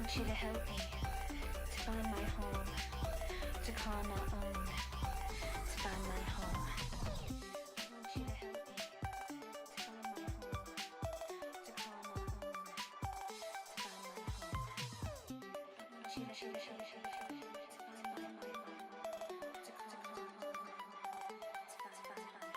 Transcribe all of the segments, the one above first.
want you to help me to find my home, to call my own, to find my home. I want you to help me to find my home, to call my own, to find my home. I want you to help me to find my home, to call my own, to find my home.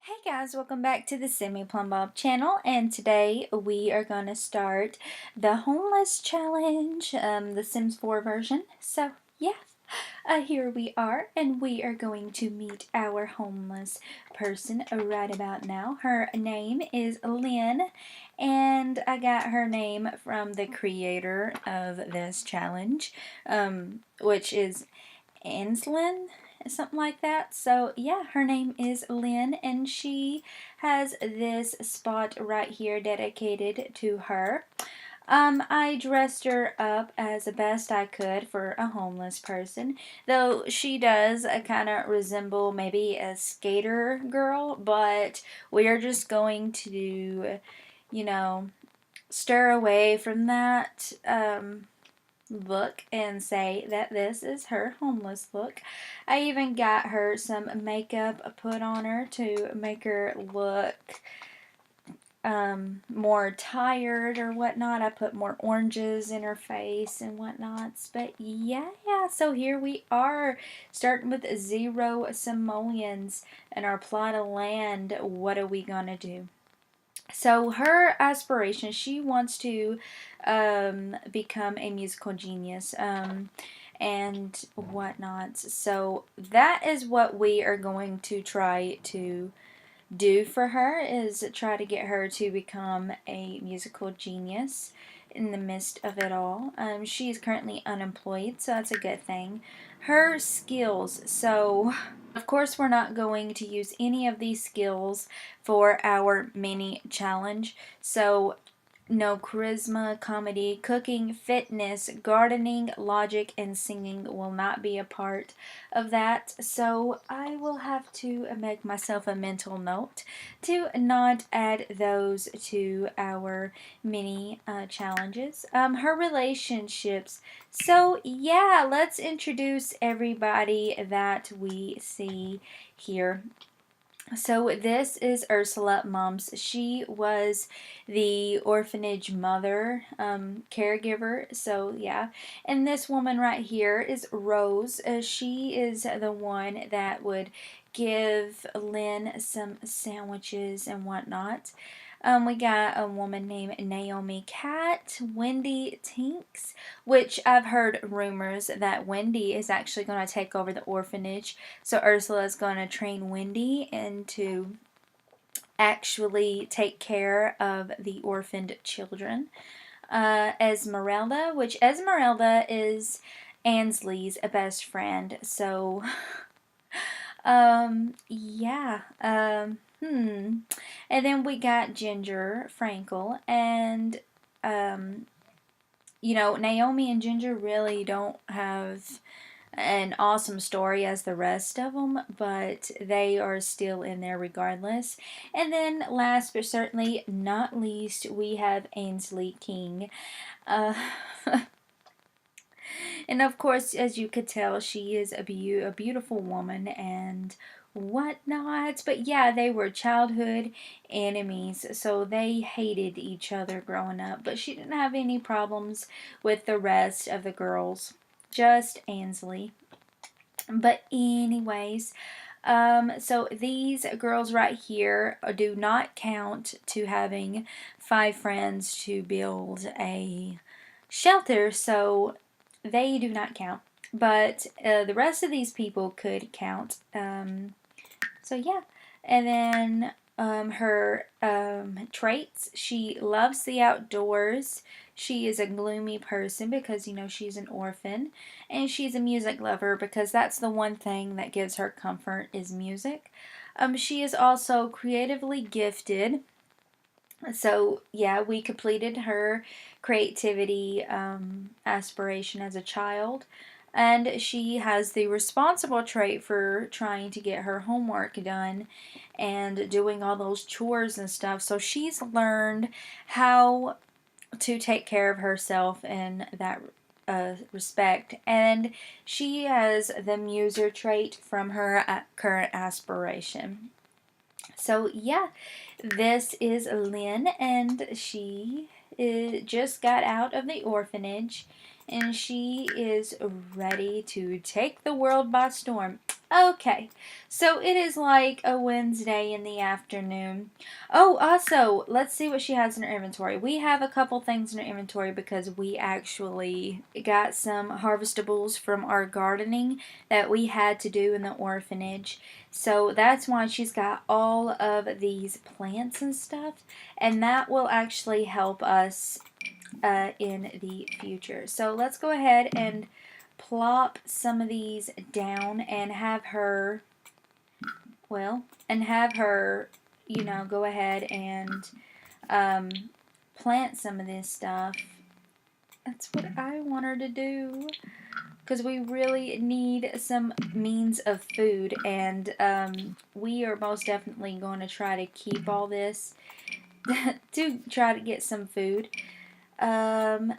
Hey guys, welcome back to the Semi Plum Bob channel, and today we are going to start the homeless challenge, the Sims 4 version. So yeah, here we are, and we are going to meet our homeless person right about now. Her name is Lynn, and I got her name from the creator of this challenge, which is Anslin, something like that. So yeah, her name is Lynn, and she has this spot right here dedicated to her. I dressed her up as the best I could for a homeless person, though she does kind of resemble maybe a skater girl, but we are just going to, you know, stir away from that, look and say that this is her homeless look. I even got her some makeup put on her to make her look more tired or whatnot. I put more oranges in her face and whatnots. But yeah, so here we are, starting with 0 simoleons in our plot of land. What are we gonna do? So her aspiration, she wants to become a musical genius and whatnot. So that is what we are going to try to do for her, is try to get her to become a musical genius in the midst of it all. She is currently unemployed, so that's a good thing. Her skills, so of course we're not going to use any of these skills for our mini challenge. So no charisma, comedy, cooking, fitness, gardening, logic, and singing will not be a part of that. So I will have to make myself a mental note to not add those to our mini challenges. Her relationships. So yeah, let's introduce everybody that we see here. So this is Ursula Mumps. She was the orphanage mother, caregiver. So yeah, and this woman right here is Rose. She is the one that would give Lynn some sandwiches and whatnot. We got a woman named Naomi Cat, Wendy Tinks, which I've heard rumors that Wendy is actually going to take over the orphanage. So Ursula is going to train Wendy into actually take care of the orphaned children. Esmeralda, which Esmeralda is Ansley's best friend. So, yeah. And then we got Ginger Frankel, and Naomi and Ginger really don't have an awesome story as the rest of them, but they are still in there regardless. And then last but certainly not least, we have Ainsley King. Uh, and of course, as you could tell, she is a beautiful woman and whatnot. But yeah, they were childhood enemies, so they hated each other growing up. But she didn't have any problems with the rest of the girls, just Ainsley. But anyways, so these girls right here do not count to having 5 friends to build a shelter, so they do not count. But the rest of these people could count. So yeah, and then her traits: she loves the outdoors. She is a gloomy person because, she's an orphan. And she's a music lover because that's the one thing that gives her comfort is music. She is also creatively gifted. So, yeah, we completed her creativity aspiration as a child. and she has the responsible trait for trying to get her homework done and doing all those chores and stuff. So she's learned how to take care of herself in that respect, and she has the muser trait from her current aspiration. So yeah, this is Lynn, and she just got out of the orphanage, and she is ready to take the world by storm. Okay, so it is like a Wednesday in the afternoon. Oh, also, let's see what she has in her inventory. We have a couple things in her inventory because we actually got some harvestables from our gardening that we had to do in the orphanage. So that's why she's got all of these plants and stuff, and that will actually help us in the future. So let's go ahead and plop some of these down and have her, go ahead and plant some of this stuff. That's what I want her to do, because we really need some means of food, and we are most definitely going to try to keep all this to try to get some food, and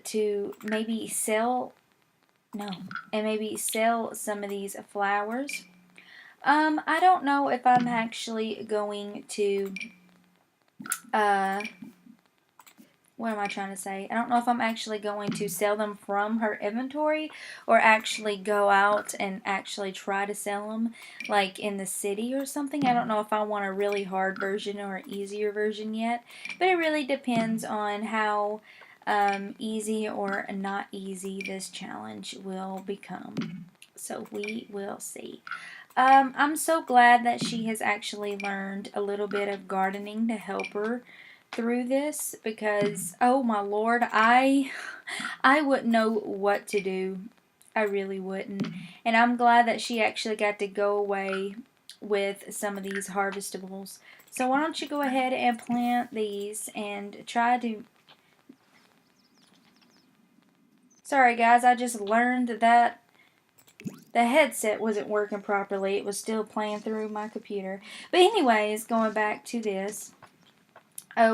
to maybe sell some of these flowers. I don't know if I'm actually going to what am I trying to say? I don't know if I'm actually going to sell them from her inventory or actually go out and actually try to sell them like in the city or something. I don't know if I want a really hard version or an easier version yet, but it really depends on how easy or not easy this challenge will become. So we will see. I'm so glad that she has actually learned a little bit of gardening to help her through this, because oh my lord, I wouldn't know what to do. I really wouldn't. And I'm glad that she actually got to go away with some of these harvestables. So why don't you go ahead and plant these and try to... Sorry guys, I just learned that the headset wasn't working properly. It was still playing through my computer. But anyways, going back to this.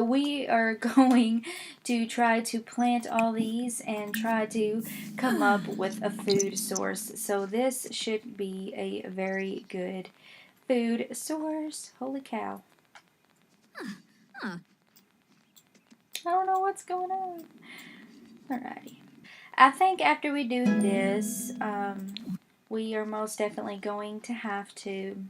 We are going to try to plant all these and try to come up with a food source. So this should be a very good food source. Holy cow. I don't know what's going on. Alrighty. I think after we do this, we are most definitely going to have to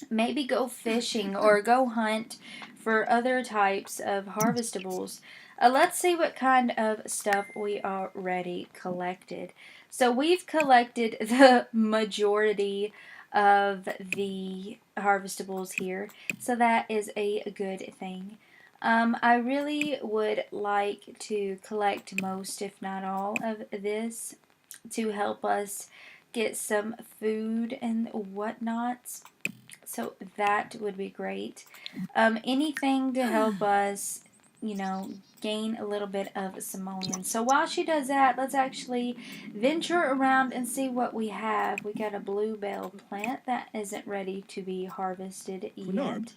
maybe go fishing or go hunt for other types of harvestables. Let's see what kind of stuff we already collected. So we've collected the majority of the harvestables here, so that is a good thing. I really would like to collect most, if not all, of this to help us get some food and whatnot. So that would be great. Anything to help us, gain a little bit of simoleon. So while she does that, let's actually venture around and see what we have. We got a bluebell plant that isn't ready to be harvested yet.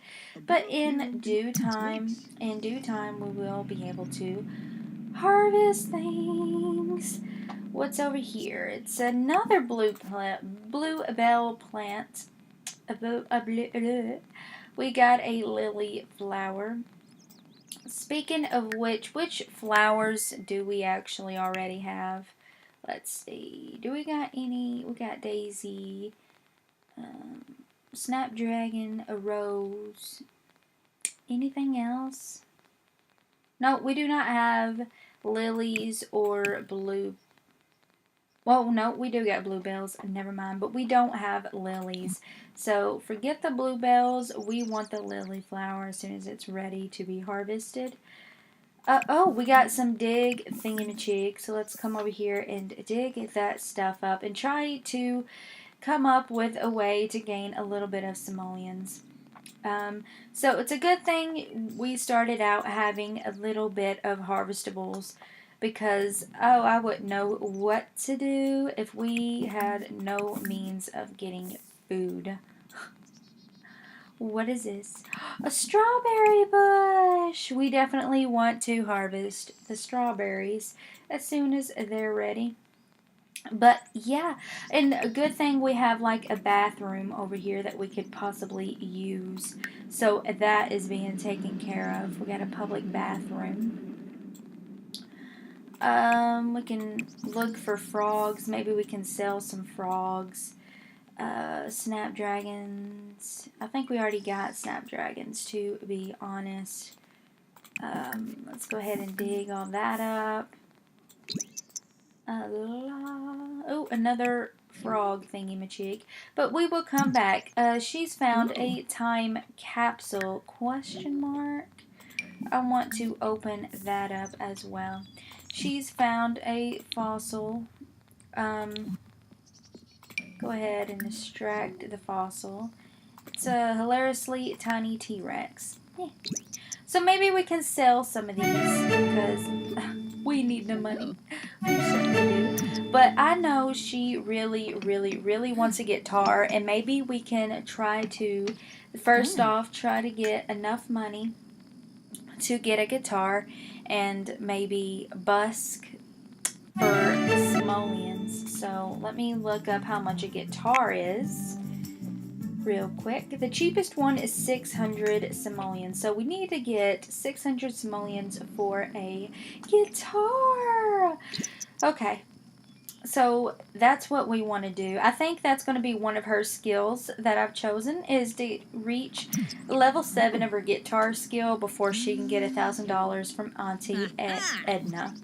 But in due time, we will be able to harvest things. What's over here? It's another bluebell plant. We got a lily flower. Speaking of which flowers do we actually already have? Let's see. Do we got any? We got daisy, snapdragon, a rose. Anything else? No, we do not have lilies or blue. Well, no, we do get bluebells. Never mind. But we don't have lilies. So forget the bluebells. We want the lily flower as soon as it's ready to be harvested. Oh, we got some dig thingamajig. So let's come over here and dig that stuff up and try to come up with a way to gain a little bit of simoleons. So it's a good thing we started out having a little bit of harvestables because, oh, I wouldn't know what to do if we had no means of getting food. What is this? A strawberry bush! We definitely want to harvest the strawberries as soon as they're ready. But yeah, and a good thing we have like a bathroom over here that we could possibly use. So that is being taken care of. We got a public bathroom. We can look for frogs. Maybe we can sell some frogs. Snapdragons. I think we already got snapdragons, to be honest. Let's go ahead and dig all that up. Oh, another frog thingy-majig. But we will come back. She's found a time capsule, question mark. I want to open that up as well. She's found a fossil. Go ahead and extract the fossil. It's a hilariously tiny T-Rex. Yeah. So maybe we can sell some of these because we need the money. We certainly do. But I know she really, really, really wants a guitar, and maybe we can try to, first off, try to get enough money to get a guitar and maybe busk for simoleons. So let me look up how much a guitar is real quick. The cheapest one is 600 simoleons. So we need to get 600 simoleons for a guitar. Okay. So that's what we want to do. I think that's going to be one of her skills that I've chosen, is to reach level 7 of her guitar skill before she can get $1,000 from Auntie Edna.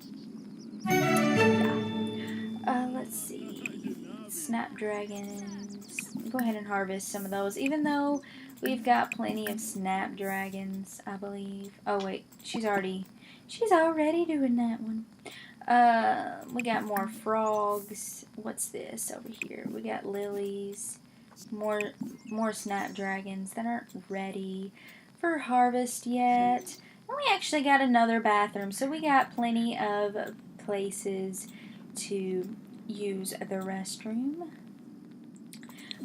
Let's see. Snapdragons. Go ahead and harvest some of those, even though we've got plenty of snapdragons, I believe. Oh wait, she's already doing that one. We got more frogs. What's this over here? We got lilies. More snapdragons that aren't ready for harvest yet. And we actually got another bathroom, so we got plenty of places to use the restroom.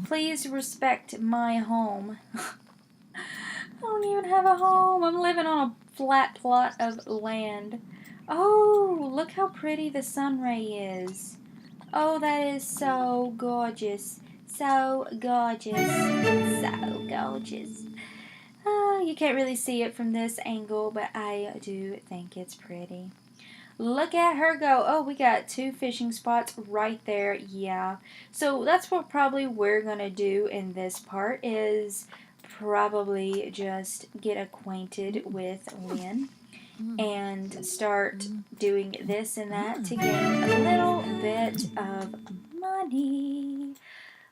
Please respect my home. I don't even have a home. I'm living on a flat plot of land. Oh, look how pretty the sun ray is. Oh, that is so gorgeous. So gorgeous. So gorgeous. You can't really see it from this angle, but I do think it's pretty. Look at her go. Oh, we got 2 fishing spots right there. Yeah. So that's what probably we're going to do in this part, is probably just get acquainted with Lynn and start doing this and that to gain a little bit of money.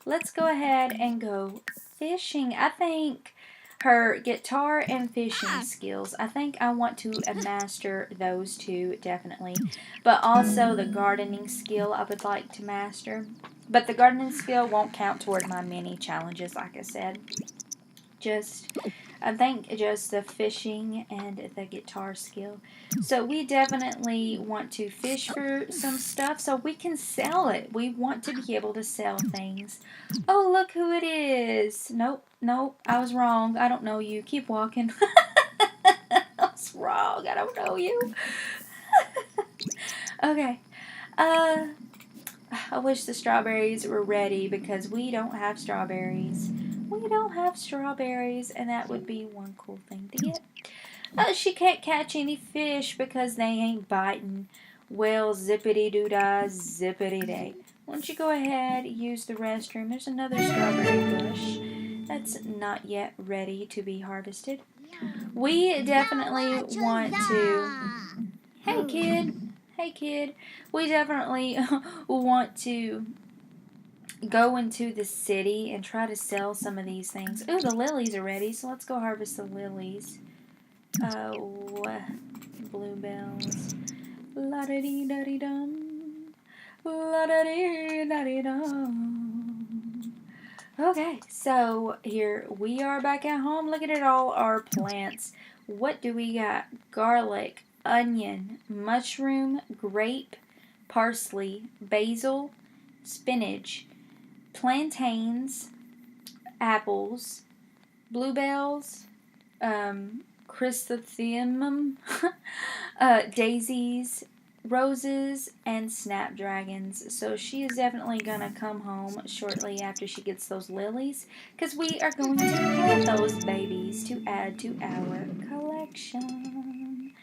Let's go ahead and go fishing. I think her guitar and fishing skills, I think I want to master those two, definitely. But also the gardening skill I would like to master. But the gardening skill won't count toward my mini challenges, like I said. I think just the fishing and the guitar skill. So we definitely want to fish for some stuff so we can sell it. We want to be able to sell things. Oh, look who it is. Nope, I was wrong. I don't know you. Keep walking. I was wrong. I don't know you. Okay. I wish the strawberries were ready because we don't have strawberries. We don't have strawberries, and that would be one cool thing to get. She can't catch any fish because they ain't biting. Well, zippity-doo-dah, zippity-day. Why don't you go ahead, use the restroom. There's another strawberry bush that's not yet ready to be harvested. We definitely want to... Hey, kid. Hey, kid. We definitely want to go into the city and try to sell some of these things. Ooh, the lilies are ready, so let's go harvest the lilies. Bluebells. La-da-dee-da-dee-dum. La-da-dee-da-dee-dum. Okay, so here we are back at home. Look at it all, our plants. What do we got? Garlic, onion, mushroom, grape, parsley, basil, spinach, plantains, apples, bluebells, chrysanthemum, daisies, roses, and snapdragons. So she is definitely going to come home shortly after she gets those lilies, because we are going to plant those babies to add to our collection.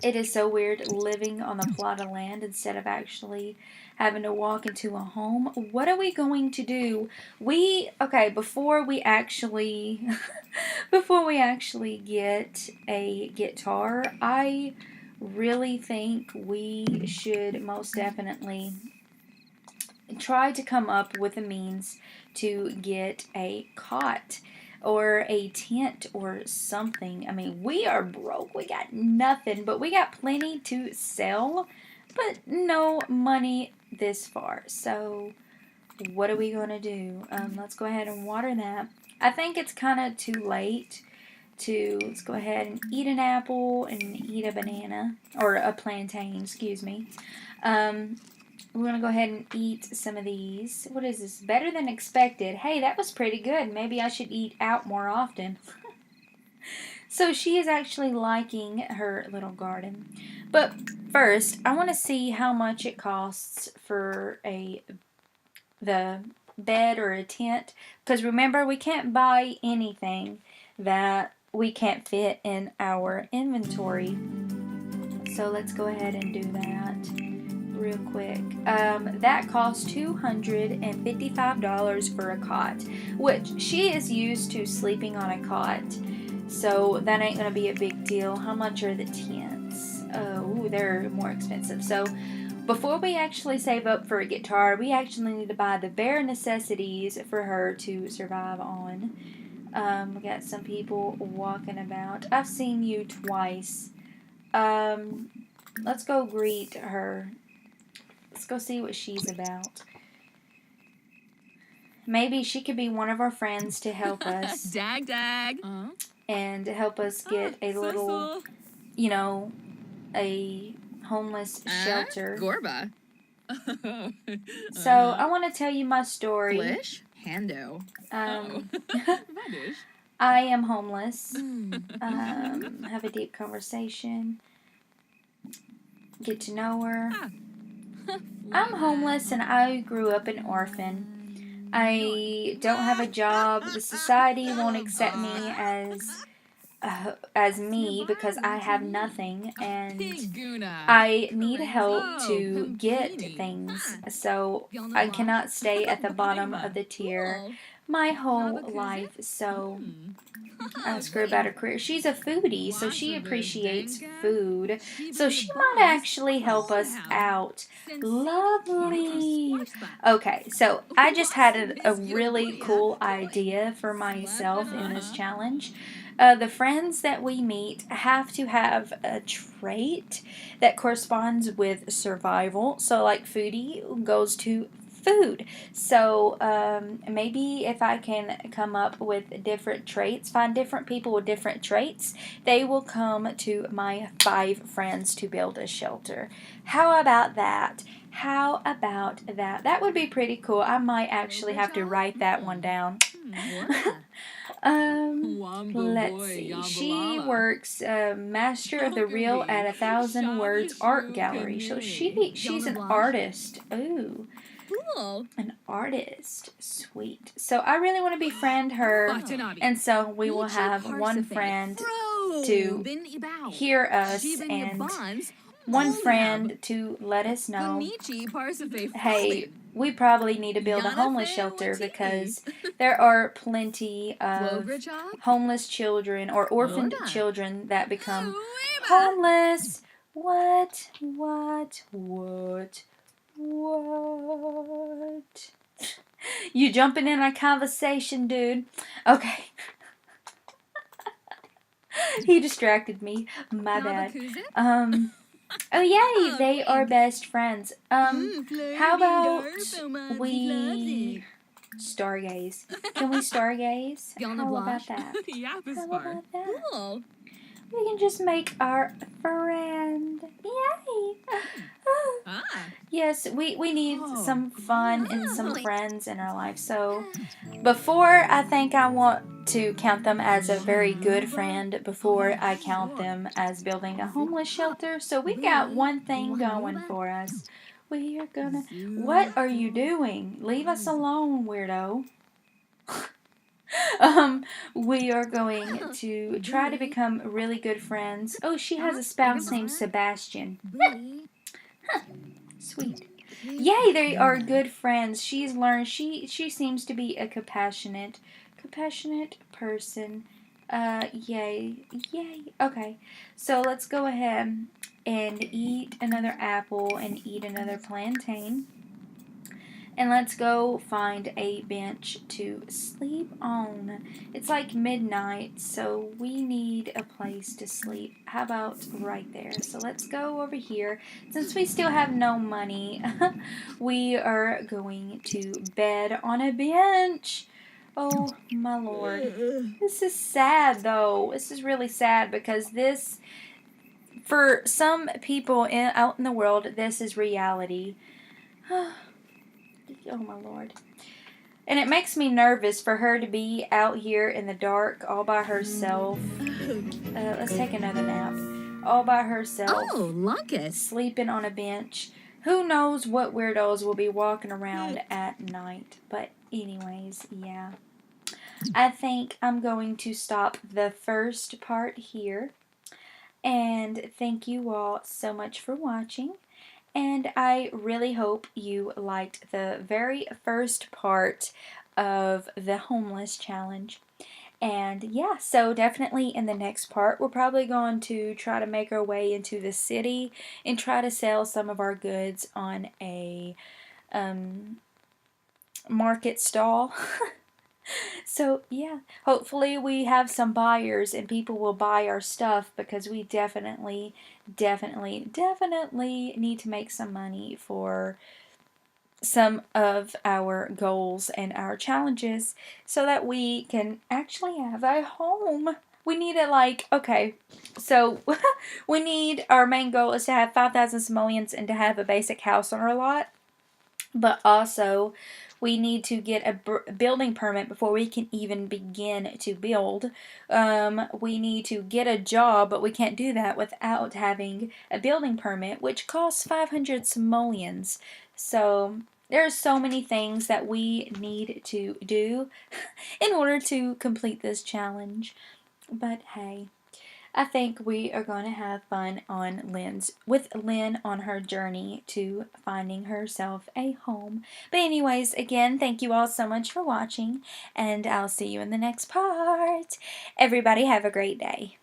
It is so weird living on a plot of land instead of actually having to walk into a home. What are we going to do? Before we actually get a guitar, I really think we should most definitely try to come up with a means to get a cot or a tent or something. I mean, we are broke. We got nothing, but we got plenty to sell, but no money this far. So what are we going to do? Let's go ahead and water that. I think it's kind of too late let's go ahead and eat an apple and eat a banana, or a plantain, excuse me. We're going to go ahead and eat some of these. What is this? Better than expected. Hey, that was pretty good. Maybe I should eat out more often. So she is actually liking her little garden. But first, I want to see how much it costs for the bed or a tent. Because remember, we can't buy anything that we can't fit in our inventory. So let's go ahead and do that real quick. That costs $255 for a cot, which she is used to sleeping on a cot, so that ain't gonna be a big deal. How much are the tents? Oh, they're more expensive. So before we actually save up for a guitar, we actually need to buy the bare necessities for her to survive on. We got some people walking about. I've seen you twice. Let's go greet her. Let's go see what she's about. Maybe she could be one of our friends to help us. Dag. And to help us get a little, a homeless shelter. Gorba. So I want to tell you my story. Flish? Hando. I am homeless. Have a deep conversation. Get to know her. I'm homeless and I grew up an orphan. I don't have a job. The society won't accept me as me because I have nothing, and I need help to get things. So I cannot stay at the bottom of the tier my whole life. So I asked her about her career. She's a foodie, so she appreciates food. So she might actually help us out. Lovely. Okay, so I just had a really cool idea for myself in this challenge. The friends that we meet have to have a trait that corresponds with survival. So like foodie goes to food. So maybe if I can come up with different traits, find different people with different traits, they will come to my 5 friends to build a shelter. How about that? How about that? That would be pretty cool. I might actually have to write that one down. Let's see. She works Master of the Real at 1,000 Words Art Gallery. So she's an artist. Ooh. Cool. An artist. Sweet. So I really want to befriend her. And so we will have one friend to hear us and one friend to let us know, hey, we probably need to build a homeless shelter because there are plenty of homeless children or orphaned children that become homeless. What? You jumping in our conversation, dude. Okay. He distracted me. My bad. Oh yay, they are best friends. How about we stargaze? Can we stargaze? How about that? Cool. We can just make our friend. Yay! Ah. Yes, we need Oh. some fun and some Oh. friends in our life. So before I think I want to count them as a very good friend before I count them as building a homeless shelter. So we got one thing going for us. We are gonna. What are you doing? Leave us alone, weirdo. We are going to try to become really good friends. Oh, she has a spouse named Sebastian. Sweet. Yay, they are good friends. She's learned. She seems to be a compassionate person. Yay, yay. Okay, so let's go ahead and eat another apple and eat another plantain. And let's go find a bench to sleep on. It's like midnight, so we need a place to sleep. How about right there? So let's go over here. Since we still have no money, we are going to bed on a bench. Oh, my Lord. This is sad, though. This is really sad because this, for some people out in the world, this is reality. Oh, my Lord. And it makes me nervous for her to be out here in the dark all by herself. Let's take another nap. All by herself. Oh, Lucas. Sleeping on a bench. Who knows what weirdos will be walking around at night. But anyways, yeah. I think I'm going to stop the first part here. And thank you all so much for watching. And I really hope you liked the very first part of the homeless challenge. And yeah, so definitely in the next part, we're probably going to try to make our way into the city and try to sell some of our goods on a market stall. So yeah, hopefully we have some buyers and people will buy our stuff because we definitely need to make some money for some of our goals and our challenges so that we can actually have a home. We need it like, okay, so we need, our main goal is to have 5,000 simoleons and to have a basic house on our lot. But also, we need to get a building permit before we can even begin to build. We need to get a job, but we can't do that without having a building permit, which costs 500 simoleons. So, there's so many things that we need to do in order to complete this challenge. But hey, I think we are going to have fun with Lynn on her journey to finding herself a home. But anyways, again, thank you all so much for watching, and I'll see you in the next part. Everybody have a great day.